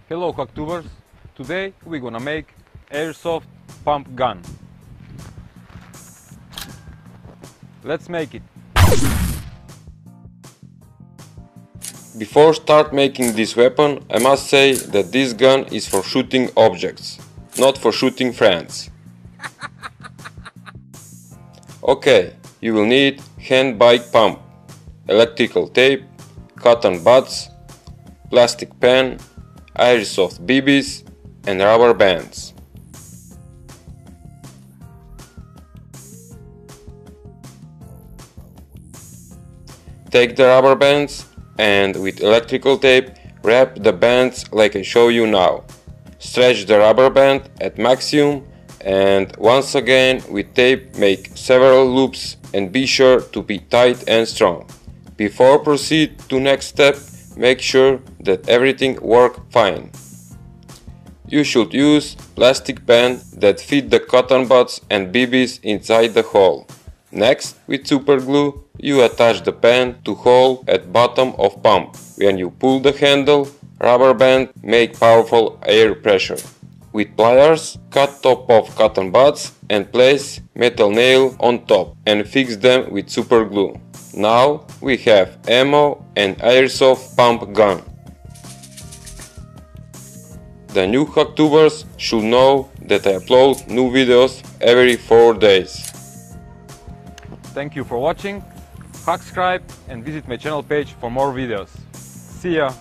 Hello Hacktubers! Today we're gonna make airsoft pump gun. Let's make it! Before start making this weapon, I must say that this gun is for shooting objects, not for shooting friends. Okay, you will need hand bike pump, electrical tape, cotton buds, plastic pen, airsoft BBs and rubber bands. Take the rubber bands and with electrical tape wrap the bands like I show you now. Stretch the rubber band at maximum and once again with tape make several loops and be sure to be tight and strong. Before proceed to next step, make sure that everything works fine. You should use plastic band that fit the cotton buds and BBs inside the hole. Next, with super glue, you attach the pen to hole at bottom of pump. When you pull the handle, rubber band make powerful air pressure. With pliers, cut top of cotton buds and place metal nail on top and fix them with super glue. Now we have ammo and airsoft pump gun. The new Hacktubers should know that I upload new videos every 4 days. Thank you for watching, subscribe and visit my channel page for more videos. See ya!